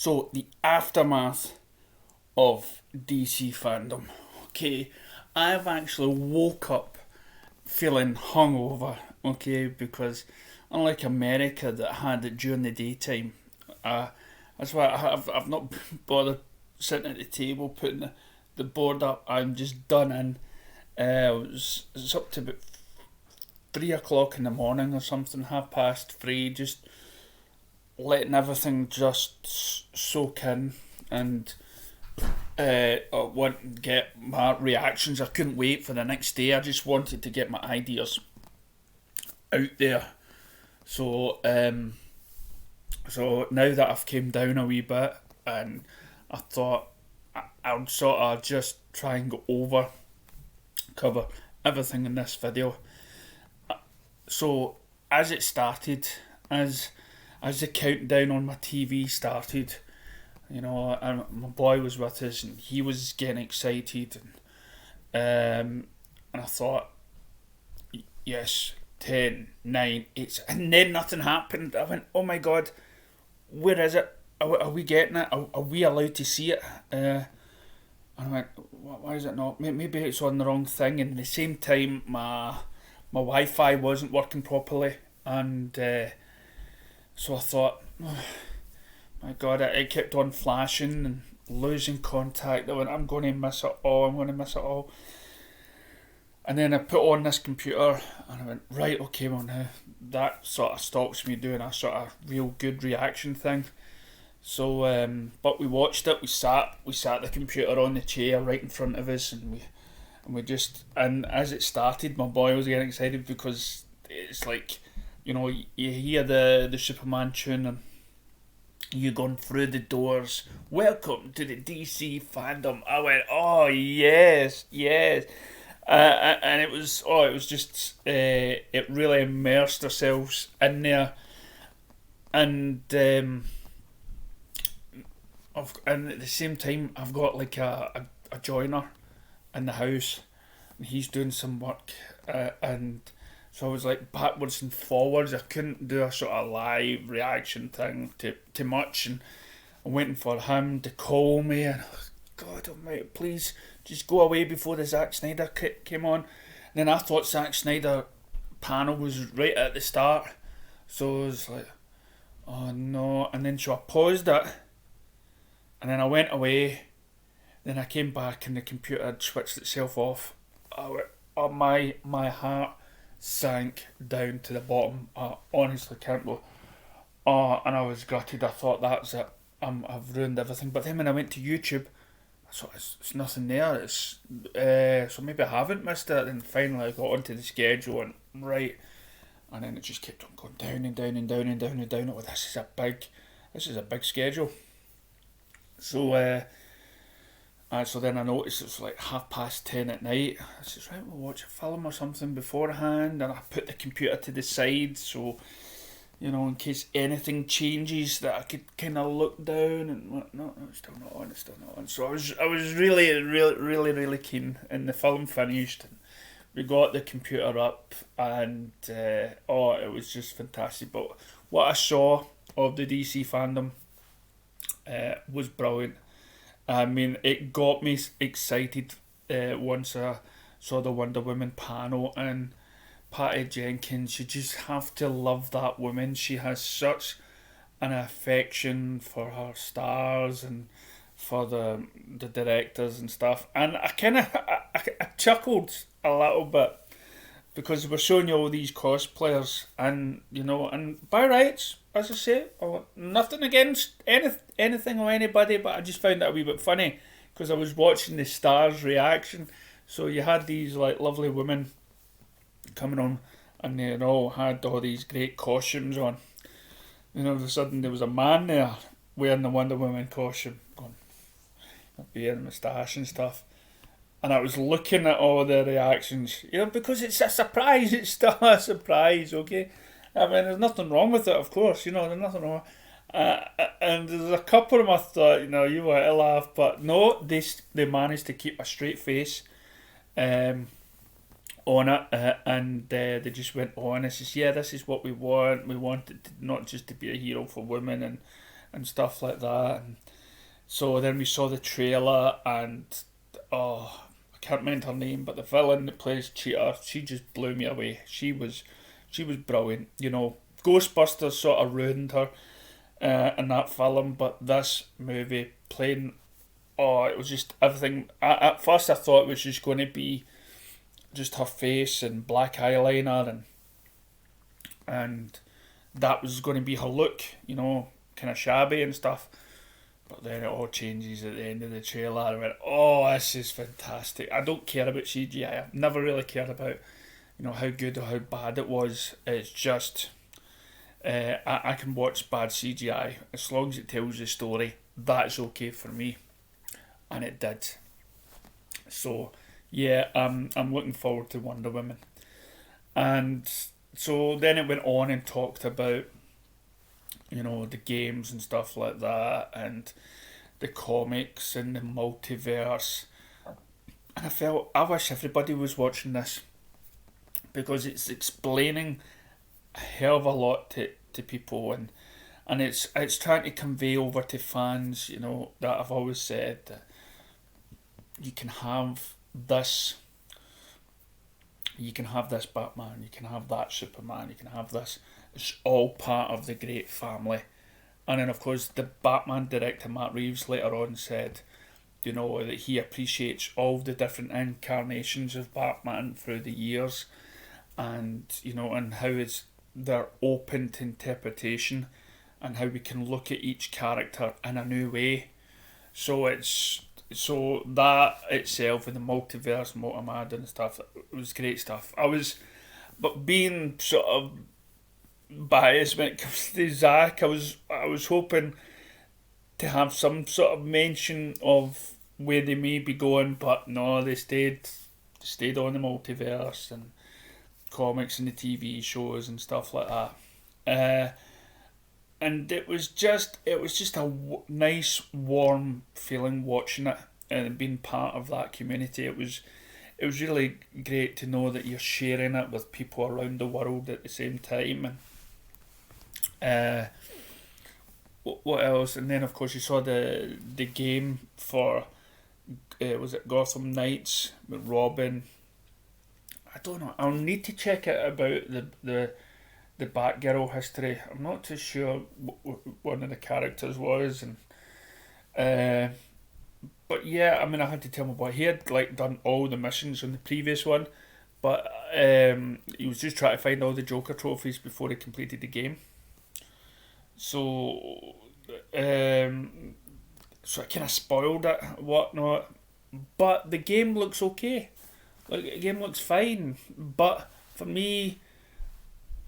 So, the aftermath of DC fandom. Okay, I've actually woke up feeling hungover, okay, because unlike America that had it during the daytime, that's why I've not bothered sitting at the table, putting the board up. I'm just done in. It's up to about 3 o'clock in the morning or something, 3:30, just letting everything just soak in and I want to get my reactions. I couldn't wait for the next day. I just wanted to get my ideas out there. So now that I've came down a wee bit, and I thought I would sort of just try and go over, cover everything in this video. So as it started, as the countdown on my TV started, and my boy was with us, and he was getting excited, and I thought, yes, 10, 9, 8, and then nothing happened. I went, oh my god, where is it? Are we getting it? Are we allowed to see it? And I went, why is it not? Maybe it's on the wrong thing. And at the same time, my Wi-Fi wasn't working properly, and so I thought, oh, my god, it kept on flashing and losing contact. I went, I'm going to miss it all. And then I put on this computer, and I went, right, okay, well now that sort of stops me doing a sort of real good reaction thing. So, but we watched it. We sat the computer on the chair right in front of us, and and as it started, my boy was getting excited because it's like, you hear the Superman tune, and you going through the doors. Welcome to the DC fandom. I went, oh yes, yes. And it was just it really immersed ourselves in there, and and at the same time I've got like a joiner in the house, and he's doing some work, and so I was like backwards and forwards. I couldn't do a sort of live reaction thing too much, and I'm waiting for him to call me, and God almighty, please just go away before the Zack Snyder came on. And then I thought Zack Snyder panel was right at the start, so I was like, oh no. And then so I paused it, and then I went away. Then I came back, and the computer had switched itself off. Oh, my heart sank down to the bottom. I honestly can't believe. Oh, and I was gutted. I thought, that's it. I've ruined everything. But then when I went to YouTube, so it's nothing there. It's so maybe I haven't missed it. And finally I got onto the schedule, and right, and then it just kept on going down and down and down and down and down. Oh, this is a big schedule. So so then I noticed it was like 10:30 at night. I said, right, we'll watch a film or something beforehand, and I put the computer to the side so, in case anything changes, that I could kind of look down and no, it's still not on. So I was really, really, really, really keen, and the film finished, and we got the computer up, and it was just fantastic. But what I saw of the DC fandom was brilliant. I mean, it got me excited once I saw the Wonder Woman panel, and Patty Jenkins, you just have to love that woman. She has such an affection for her stars and for the directors and stuff. And I kind of I chuckled a little bit because we're showing you all these cosplayers, and and by rights, as I say, nothing against anything or anybody, but I just found that a wee bit funny because I was watching the stars' reaction. So you had these like lovely women coming on, and they all had all these great costumes on. All of a sudden there was a man there wearing the Wonder Woman costume, going, beard and moustache and stuff. And I was looking at all the reactions, because it's a surprise. It's still a surprise, okay? I mean, there's nothing wrong with it, of course. There's nothing wrong. And there's a couple of them I thought, you want to laugh, but no, they managed to keep a straight face on it, and they just went on. It's just, this is what we want. We want it to, not just to be a hero for women, and stuff like that. And so then we saw the trailer, and oh, I can't remember her name, but the villain that plays Cheetah, she just blew me away. She was brilliant. You know, Ghostbusters sort of ruined her in that film, but this movie playing, oh, it was just everything. At first, I thought it was just going to be just her face and black eyeliner, and that was going to be her look. You know, kind of shabby and stuff. But then it all changes at the end of the trailer. I went, oh, this is fantastic. I don't care about CGI. I've never really cared about, you know, how good or how bad it was. It's just, I can watch bad CGI as long as it tells the story. That's okay for me, and it did. So yeah, I'm looking forward to Wonder Woman. And so then it went on and talked about, you know, the games and stuff like that, and the comics and the multiverse. And I wish everybody was watching this, because it's explaining a hell of a lot to people, and it's trying to convey over to fans, you know, that I've always said that you can have this Batman, you can have that Superman, you can have this. It's all part of the great family. And then, of course, the Batman director Matt Reeves later on said, you know, that he appreciates all the different incarnations of Batman through the years, and, you know, and how they're open to interpretation, and how we can look at each character in a new way. So that itself, and the multiverse, Multimad and stuff, it was great stuff. But being sort of biased when it comes to Zack, I was hoping to have some sort of mention of where they may be going, but no, they stayed on the multiverse and comics and the TV shows and stuff like that. And it was just a nice warm feeling watching it and being part of that community. It was really great to know that you're sharing it with people around the world at the same time. And what else? And then, of course, you saw the game for was it Gotham Knights with Robin. I don't know. I'll need to check it about the Batgirl history. I'm not too sure what one of the characters was, and but yeah, I mean, I had to tell my boy he had like done all the missions on the previous one, but he was just trying to find all the Joker trophies before he completed the game. So so I kind of spoiled it, whatnot. But the game looks okay. Like, the game looks fine. But for me,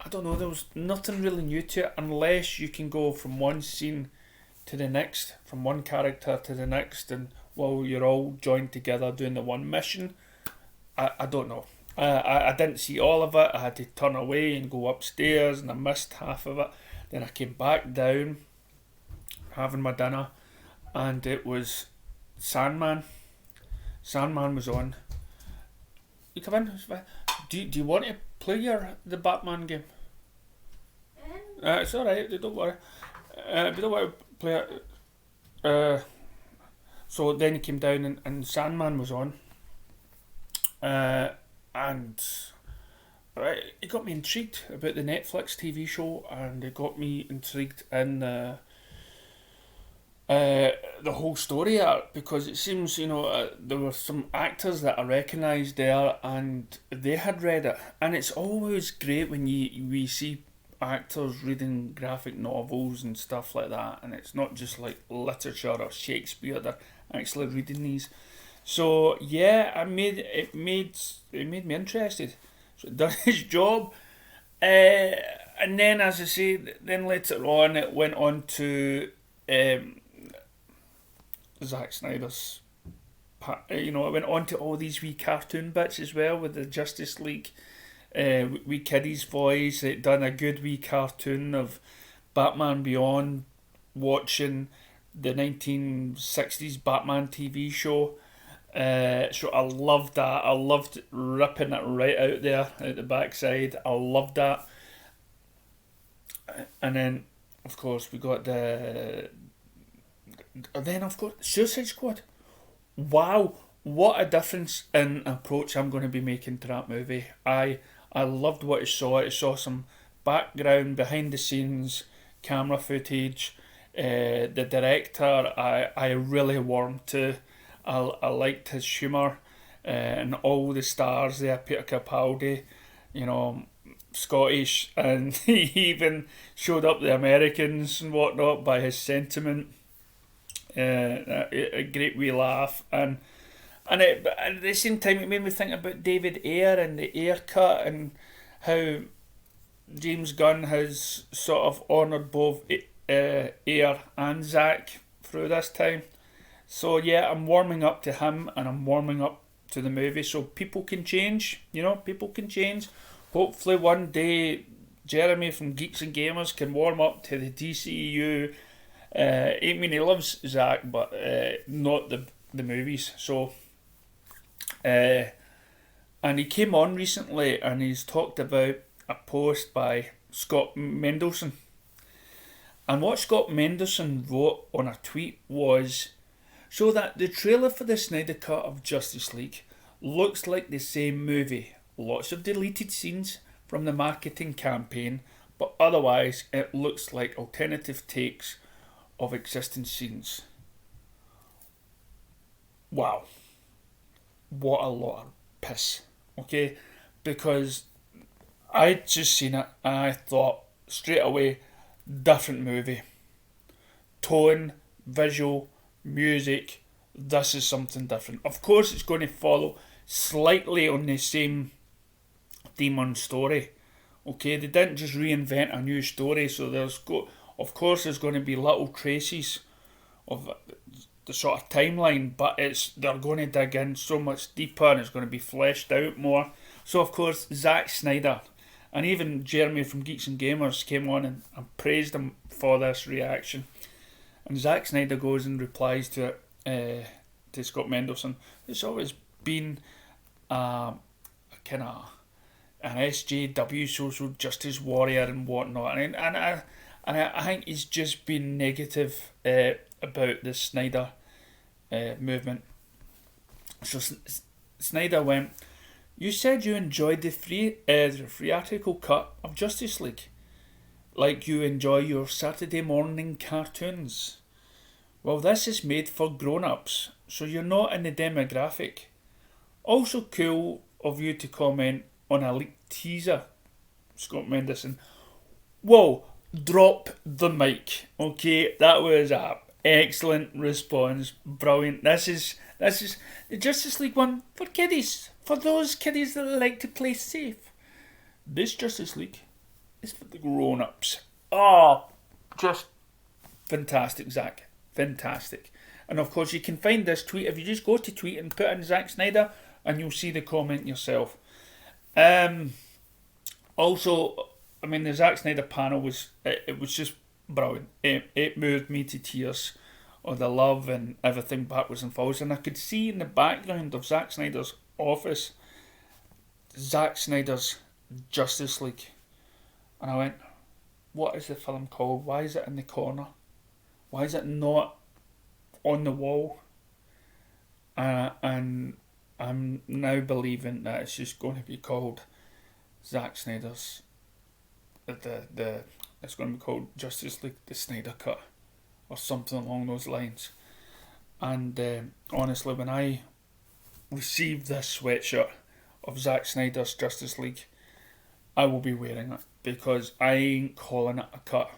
I don't know, there was nothing really new to it, unless you can go from one scene to the next, from one character to the next, and while you're all joined together doing the one mission. I don't know. I didn't see all of it. I had to turn away and go upstairs, and I missed half of it. Then I came back down, having my dinner, and it was Sandman. Sandman was on. You come in. Do you want to play the Batman game? It's alright, don't worry. We don't want to play it. So then he came down, and Sandman was on. And it got me intrigued about the Netflix TV show, and it got me intrigued in the whole story art, because it seems, you know, there were some actors that I recognised there, and they had read it. And it's always great when we see actors reading graphic novels and stuff like that, and it's not just like literature or Shakespeare, they're actually reading these. So yeah, it made me interested. So it done its job. And then, as I say, then later on it went on to Zack Snyder's, it went on to all these wee cartoon bits as well, with the Justice League, wee kiddies' voice. It done a good wee cartoon of Batman Beyond, watching the 1960s Batman TV show. So I loved that. I loved ripping it right out there, out the backside. I loved that. And then of course, we got then of course Suicide Squad. Wow, what a difference in approach I'm going to be making to that movie. I loved what I saw. I saw some background, behind the scenes, camera footage. The director, I really warmed to. I liked his humour, and all the stars there. Peter Capaldi, you know, Scottish, and he even showed up the Americans and whatnot by his sentiment. A great wee laugh, but at the same time it made me think about David Ayer and the Ayer cut, and how James Gunn has sort of honoured both Ayer and Zack through this time. So yeah, I'm warming up to him and I'm warming up to the movie. So people can change, people can change. Hopefully one day Jeremy from Geeks and Gamers can warm up to the DCEU. I mean, he loves Zack, but not the movies. So, and he came on recently and he's talked about a post by Scott Mendelson. And what Scott Mendelson wrote on a tweet was, so that the trailer for the Snyder Cut of Justice League looks like the same movie. Lots of deleted scenes from the marketing campaign, but otherwise it looks like alternative takes of existing scenes. Wow. What a lot of piss. Okay? Because I just seen it and I thought straight away, different movie. Tone, visual, music, this is something different. Of course it's going to follow slightly on the same theme and story. Okay, they didn't just reinvent a new story, so of course there's going to be little traces of the sort of timeline, but they're going to dig in so much deeper and it's going to be fleshed out more. So of course Zack Snyder and even Jeremy from Geeks and Gamers came on and praised him for this reaction. And Zack Snyder goes and replies to it, to Scott Mendelson. It's always been a kind of an SJW, social justice warrior and whatnot. And I think he's just been negative about the Snyder movement. So Snyder went, you said you enjoyed the theatrical cut of Justice League, like you enjoy your Saturday morning cartoons. Well, this is made for grown-ups, so you're not in the demographic. Also cool of you to comment on a leaked teaser, Scott Mendelson. Whoa, drop the mic. Okay, that was a excellent response. Brilliant. This is the Justice League one for kiddies. For those kiddies that like to play safe. This Justice League is for the grown-ups. Oh, just fantastic, Zack. Fantastic. And of course you can find this tweet if you just go to tweet and put in Zack Snyder and you'll see the comment yourself. Also, I mean, the Zack Snyder panel was just brilliant. It moved me to tears of the love and everything backwards and forwards. And I could see in the background of Zack Snyder's office, Zack Snyder's Justice League. And I went, what is the film called? Why is it in the corner? Why is it not on the wall? And I'm now believing that it's just going to be called Zack Snyder's it's going to be called Justice League the Snyder Cut or something along those lines. And honestly, when I received this sweatshirt of Zack Snyder's Justice League, I will be wearing it because I ain't calling it a cut.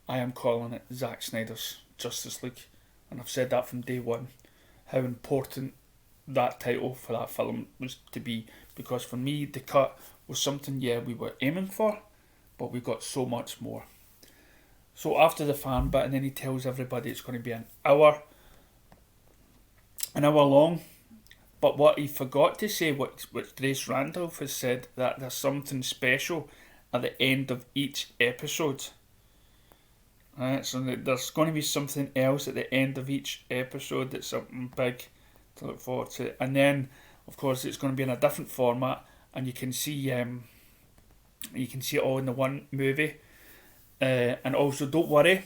I am calling it Zack Snyder's Justice League, and I've said that from day one, how important that title for that film was to be, because for me the cut was something, we were aiming for, but we got so much more. So after the fan bit, and then he tells everybody it's going to be an hour long, but what he forgot to say, which Grace Randolph has said, that there's something special at the end of each episode. So there's going to be something else at the end of each episode that's something big to look forward to. And then, of course, it's going to be in a different format, and you can see it all in the one movie. And also, don't worry,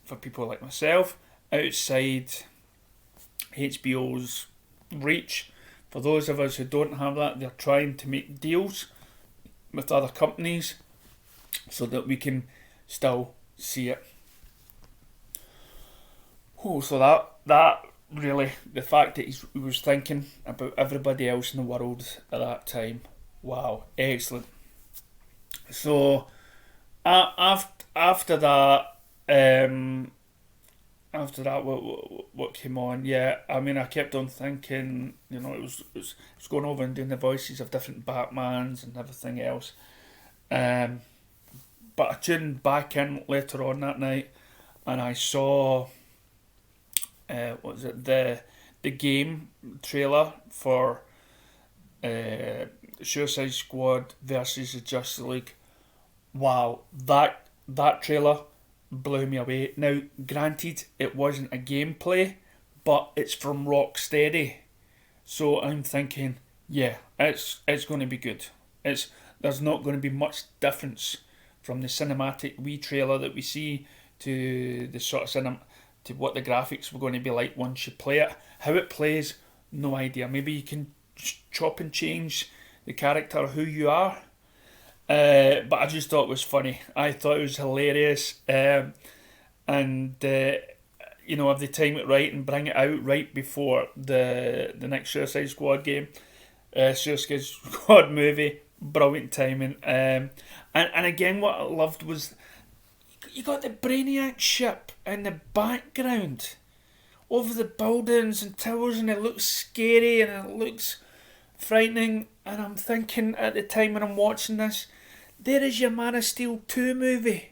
for people like myself, outside HBO's reach, for those of us who don't have that, they're trying to make deals with other companies so that we can still see it. Oh, so that really, the fact that he was thinking about everybody else in the world at that time, wow, excellent. So after that, what came on? Yeah, I mean, I kept on thinking, it was going over and doing the voices of different Batmans and everything else. Um, but I tuned back in later on that night, and I saw, what was it, the game trailer for Suicide Squad versus the Justice League. Wow, that trailer blew me away. Now, granted, it wasn't a gameplay, but it's from Rocksteady, so I'm thinking, yeah, it's going to be good. There's not going to be much difference from the cinematic wee trailer that we see to the sort of to what the graphics were going to be like once you play it. How it plays, no idea. Maybe you can chop and change the character who you are. But I just thought it was funny. I thought it was hilarious. And if they time it right and bring it out right before the next Suicide Squad game, Suicide Squad movie, brilliant timing. And again, what I loved was you got the Brainiac ship in the background over the buildings and towers, and it looks scary and it looks frightening. And I'm thinking at the time when I'm watching this, there is your Man of Steel 2 movie.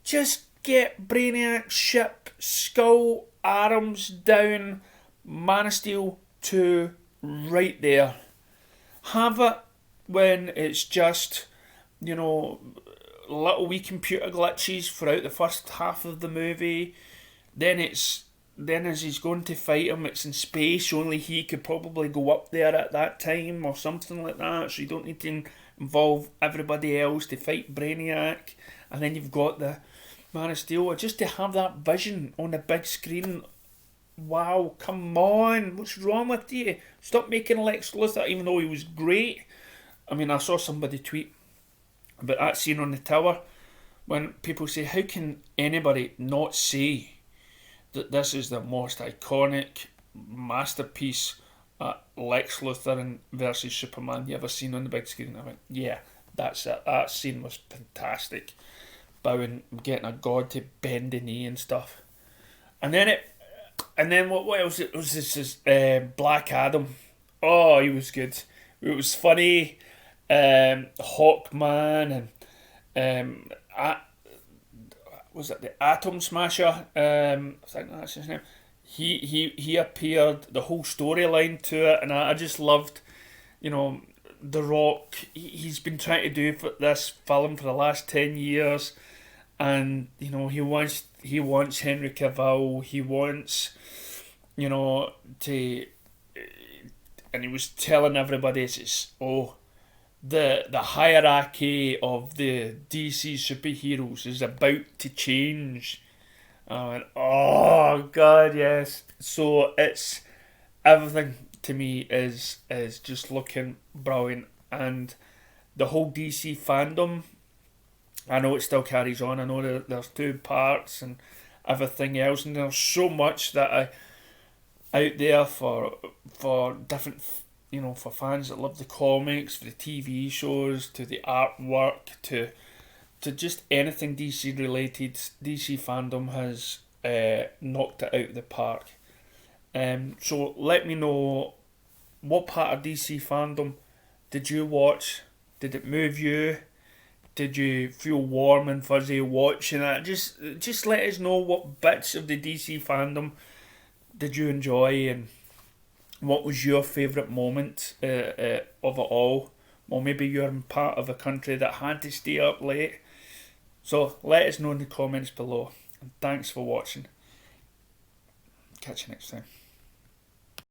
Just get Brainiac's ship, skull, arms down, Man of Steel 2 right there. Have it when it's just, little wee computer glitches throughout the first half of the movie. Then as he's going to fight him, it's in space. Only he could probably go up there at that time or something like that. So you don't need to involve everybody else to fight Brainiac. And then you've got the Man of Steel. Just to have that vision on the big screen. Wow, come on. What's wrong with you? Stop making Lex Luthor, even though he was great. I mean, I saw somebody tweet about that scene on the tower when people say, how can anybody not say that this is the most iconic masterpiece Lex Luthor and versus Superman you ever seen on the big screen? I went, yeah, that's it. That scene was fantastic. Bowing, getting a god to bend the knee and stuff. And then what else? It was this Black Adam. Oh, he was good. It was funny. Hawkman and was it the Atom Smasher? I think that's his name. He appeared. The whole storyline to it, and I just loved, The Rock. He's been trying to do this film for the last 10 years, and he wants Henry Cavill. He wants, to, and he was telling everybody the hierarchy of the DC superheroes is about to change. I went, oh god, yes. So it's everything to me is just looking brilliant, and the whole DC fandom. I know it still carries on. I know that there's 2 parts and everything else, and there's so much that out there for different. For fans that love the comics, for the TV shows, to the artwork, to just anything DC related, DC fandom has knocked it out of the park. So let me know, what part of DC fandom did you watch? Did it move you? Did you feel warm and fuzzy watching it? Just let us know what bits of the DC fandom did you enjoy, and what was your favourite moment of it all? Well, maybe you're part of a country that had to stay up late. So let us know in the comments below. And thanks for watching. Catch you next time.